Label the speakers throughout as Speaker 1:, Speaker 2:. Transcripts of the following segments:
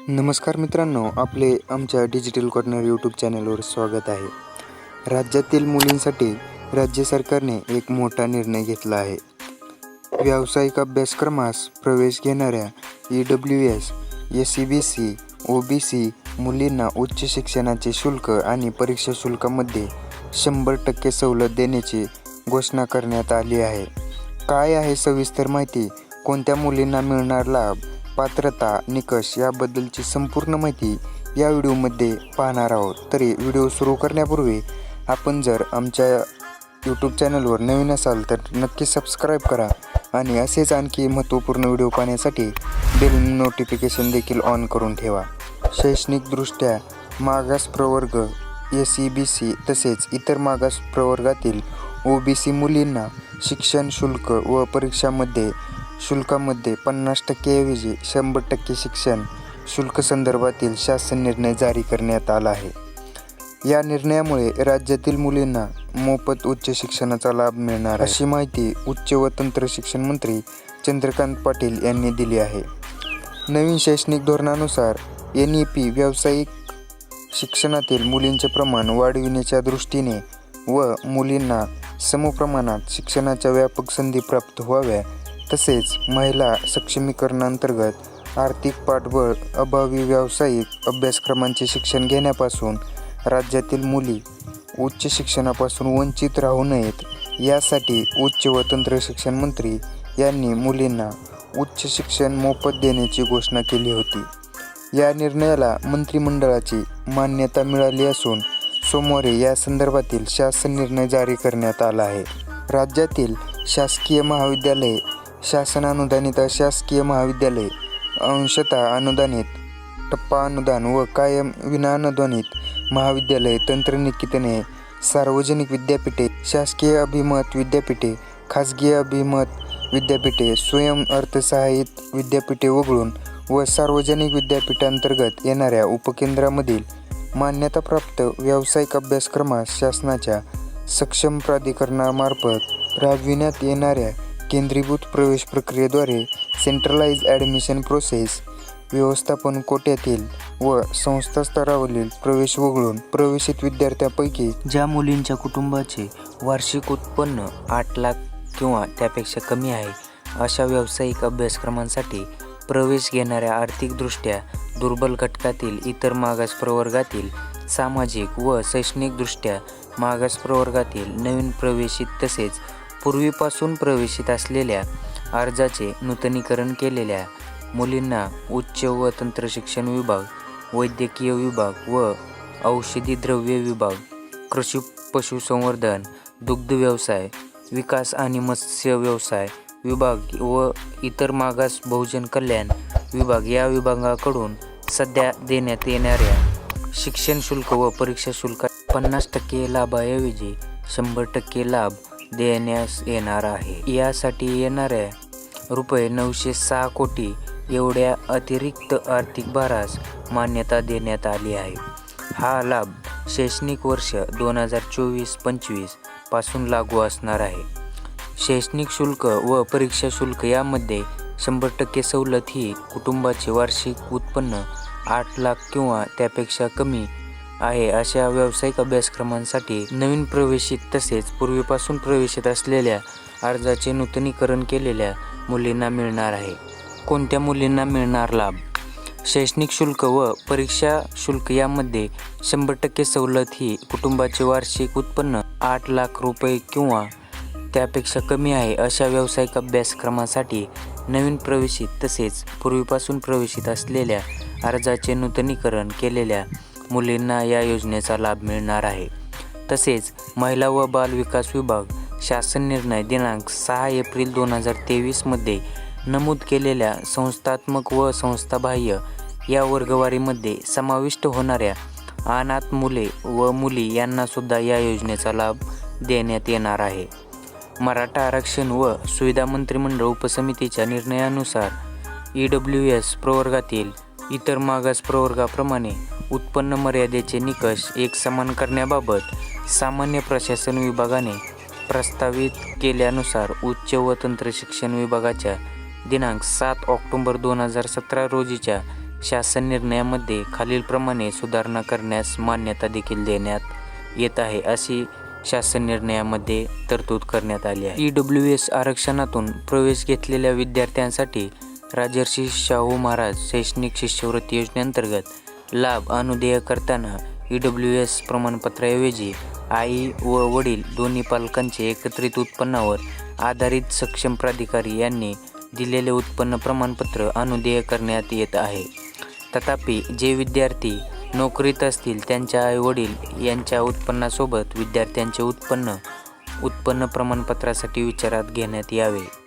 Speaker 1: नमस्कार मित्रांनो, आमच्या डिजिटल कॉर्नर यूट्यूब चॅनलवर स्वागत आहे. राज्यातील मुलींसाठी राज्य सरकारने एक मोठा निर्णय घेतला आहे. व्यावसायिक अभ्यासक्रमास प्रवेश घेणाऱ्या EWS, SEBC, OBC मुलींना उच्च शिक्षणाचे शुल्क आणि परीक्षा शुल्कामध्ये 100% सवलत देण्याची घोषणा करण्यात आली आहे. काय आहे सविस्तर माहिती, कोणत्या मुलींना मिळणार लाभ, पात्रता, निकष याबद्दलची संपूर्ण माहिती या व्हिडिओमध्ये पाहणार आहोत. तरी व्हिडिओ सुरू करण्यापूर्वी आपण जर आमच्या यूट्यूब चॅनलवर नवीन असाल तर नक्की सबस्क्राईब करा आणि असेच आणखी महत्त्वपूर्ण व्हिडिओ पाहण्यासाठी बेल नोटिफिकेशन देखील ऑन करून ठेवा. शैक्षणिकदृष्ट्या मागास प्रवर्ग SEBC तसेच इतर मागास प्रवर्गातील OBC मुलींना शिक्षण शुल्क व परीक्षामध्ये शुल्कामध्ये 50% ऐवजी 100% शिक्षण शुल्क संदर्भातील शासन निर्णय जारी करण्यात आला आहे. या निर्णयामुळे राज्यातील मुलींना मोफत उच्च शिक्षणाचा लाभ मिळणार आहे, अशी माहिती उच्च व तंत्र शिक्षण मंत्री चंद्रकांत पाटील यांनी दिली आहे. नवीन शैक्षणिक धोरणानुसार NEP व्यावसायिक शिक्षणातील मुलींचे प्रमाण वाढविण्याच्या दृष्टीने व मुलींना समप्रमाणात शिक्षणाच्या व्यापक संधी प्राप्त व्हाव्या तसेच महिला सक्षमीकरणांतर्गत आर्थिक पाठबळ अभावी व्यावसायिक अभ्यासक्रमांचे शिक्षण घेण्यापासून राज्यातील मुली उच्च शिक्षणापासून वंचित राहू नयेत यासाठी उच्च व तंत्र शिक्षण मंत्री यांनी मुलींना उच्च शिक्षण मोफत देण्याची घोषणा केली होती. या निर्णयाला मंत्रिमंडळाची मान्यता मिळाली असून सोमवारी या संदर्भातील शासन निर्णय जारी करण्यात आला आहे. राज्यातील शासकीय महाविद्यालये, शासन अनुदानित अशासकीय महाविद्यालये, अंशतः अनुदानित, टप्पा अनुदान व कायम विनाअनुदानित महाविद्यालये, तंत्रनिकेतने, सार्वजनिक विद्यापीठे, शासकीय अभिमत विद्यापीठे, खाजगी अभिमत विद्यापीठे, स्वयं अर्थसहाय्यित विद्यापीठे वगळून व सार्वजनिक विद्यापीठांतर्गत येणाऱ्या उपकेंद्रामधील मान्यताप्राप्त व्यावसायिक अभ्यासक्रमास शासनाच्या सक्षम प्राधिकरणामार्फत राबविण्यात येणाऱ्या केंद्रीभूत प्रवेश प्रक्रियेद्वारे सेंट्रलाइज ॲडमिशन प्रोसेस व्यवस्थापन कोट्यातील व संस्था स्तरावरील प्रवेश वगळून प्रवेशित विद्यार्थ्यांपैकी ज्या मुलींच्या कुटुंबाचे वार्षिक उत्पन्न 8 लाख किंवा त्यापेक्षा कमी आहे अशा व्यावसायिक अभ्यासक्रमांसाठी प्रवेश घेणाऱ्या आर्थिकदृष्ट्या दुर्बल घटकातील इतर मागास प्रवर्गातील सामाजिक व शैक्षणिकदृष्ट्या मागास प्रवर्गातील नवीन प्रवेशित तसेच पूर्वीपासून प्रवेशित असलेल्या अर्जाचे नूतनीकरण केलेल्या मुलींना उच्च व तंत्र शिक्षण विभाग, वैद्यकीय विभाग व औषधी द्रव्ये विभाग, कृषी पशुसंवर्धन, दुग्ध व्यवसाय विकास आणि मत्स्य व्यवसाय विभाग व इतर मागास बहुजन कल्याण विभाग या विभागाकडून सध्या देण्यात येणाऱ्या शिक्षण शुल्क व परीक्षा शुल्क 50% लाभाऐवजी 100% लाभ देण्यास येणार आहे. यासाठी येणाऱ्या ₹906 कोटी एवढ्या अतिरिक्त आर्थिक भारास मान्यता देण्यात आली आहे. हा लाभ शैक्षणिक वर्ष 2024-25 पासून लागू असणार आहे. शैक्षणिक शुल्क व परीक्षा शुल्क यामध्ये 100% सवलत ही कुटुंबाचे वार्षिक उत्पन्न 8 लाख किंवा त्यापेक्षा कमी आहे अशा व्यावसायिक अभ्यासक्रमांसाठी नवीन प्रवेशित तसेच पूर्वीपासून प्रवेशित असलेल्या अर्जाचे नूतनीकरण केलेल्या मुलींना मिळणार आहे. कोणत्या मुलींना मिळणार लाभ? शैक्षणिक शुल्क व परीक्षा शुल्क यामध्ये 100% सवलत ही कुटुंबाचे वार्षिक उत्पन्न 8 लाख रुपये किंवा त्यापेक्षा कमी आहे अशा व्यावसायिक अभ्यासक्रमासाठी नवीन प्रवेशित तसेच पूर्वीपासून प्रवेशित असलेल्या अर्जाचे नूतनीकरण केलेल्या मुलींना या योजनेचा लाभ मिळणार आहे. तसेच महिला व बाल विकास विभाग शासन निर्णय दिनांक 6 एप्रिल 2023 मध्ये नमूद केलेल्या संस्थात्मक व संस्थाबाह्य या वर्गवारीमध्ये समाविष्ट होणाऱ्या अनाथ मुले व मुली यांना सुद्धा या योजनेचा लाभ देण्यात येणार आहे. मराठा आरक्षण व सुविधा मंत्रिमंडळ उपसमितीच्या निर्णयानुसार EWS प्रवर्गातील इतर मागास प्रवर्गाप्रमाणे उत्पन्न मर्यादेचे निकष एकसमान करण्याबाबत सामान्य प्रशासन विभागाने प्रस्तावित केल्यानुसार उच्च व तंत्र शिक्षण विभागाच्या दिनांक 7 ऑक्टोबर 2017 रोजीच्या
Speaker 2: शासन निर्णयामध्ये खालीलप्रमाणे सुधारणा करण्यास मान्यता देखील देण्यात येत आहे, अशी शासन निर्णयामध्ये तरतूद करण्यात आली आहे. EWS आरक्षणातून प्रवेश घेतलेल्या विद्यार्थ्यांसाठी राजर्षी शाहू महाराज शैक्षणिक शिष्यवृत्ती योजनेअंतर्गत लाभ अनुदेय करताना EWS प्रमाणपत्राऐवजी आई व वडील दोन्ही पालकांचे एकत्रित उत्पन्नावर आधारित सक्षम प्राधिकारी यांनी दिलेले उत्पन्न प्रमाणपत्र अनुदेय करण्यात येत आहे. तथापि जे विद्यार्थी नोकरीत असतील त्यांच्या आई-वडील यांच्या उत्पन्नासोबत विद्यार्थ्यांचे उत्पन्न प्रमाणपत्रासाठी विचारात घेण्यात यावे.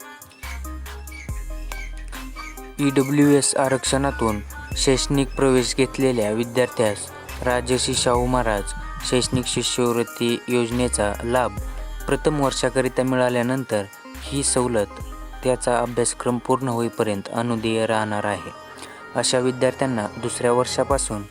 Speaker 2: EWS आरक्षणातून शैक्षणिक प्रवेश घेतलेल्या विद्यार्थ्यास राजर्षी शाहू महाराज शैक्षणिक शिष्यवृत्ती योजनेचा लाभ प्रथम वर्षाकरिता मिळाल्यानंतर ही सवलत त्याचा अभ्यासक्रम पूर्ण होईपर्यंत अनुदेय राहणार आहे. अशा विद्यार्थ्यांना दुसऱ्या वर्षापासून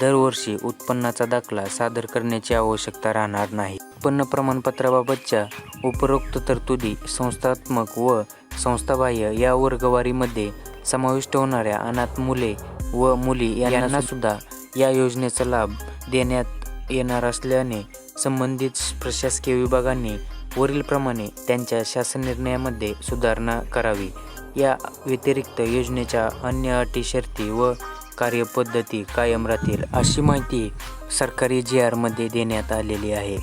Speaker 2: दरवर्षी उत्पन्नाचा दाखला सादर करण्याची आवश्यकता राहणार नाही. उत्पन्न प्रमाणपत्राबाबतच्या उपरोक्त तरतुदी संस्थात्मक व संस्थाबाह्य या वर्गवारीमध्ये समाविष्ट होणाऱ्या अनाथ मुले व मुली यांना सुद्धा या योजनेचा लाभ देण्यात येणार असल्याने संबंधित प्रशासकीय विभागांनी वरीलप्रमाणे त्यांच्या शासन निर्णयामध्ये सुधारणा करावी. या व्यतिरिक्त योजनेच्या अन्य अटी, शर्ती व कार्यपद्धती कायम राहतील, अशी माहिती सरकारी GR मध्ये देण्यात आलेली आहे.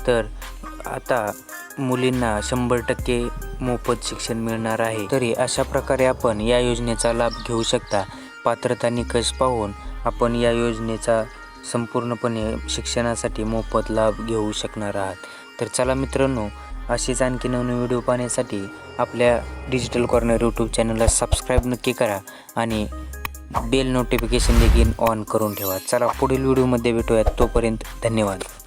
Speaker 2: तर आता मुलींना 100% मोफत शिक्षण मिळणार आहे. तरी अशा प्रकारे आपण या योजनेचा लाभ घेऊ शकता. पात्रता निकष पाहून आपण या योजनेचा संपूर्णपणे शिक्षणासाठी मोफत लाभ घेऊ शकणार आहात. तर चला मित्रांनो, असेच आणखी नवीन व्हिडिओ पाहण्यासाठी आपल्या डिजिटल कॉर्नर यूट्यूब चॅनलला सबस्क्राईब नक्की करा आणि बेल नोटिफिकेशन देखील ऑन करून ठेवा. चला पुढील व्हिडिओमध्ये भेटूयात. तोपर्यंत धन्यवाद.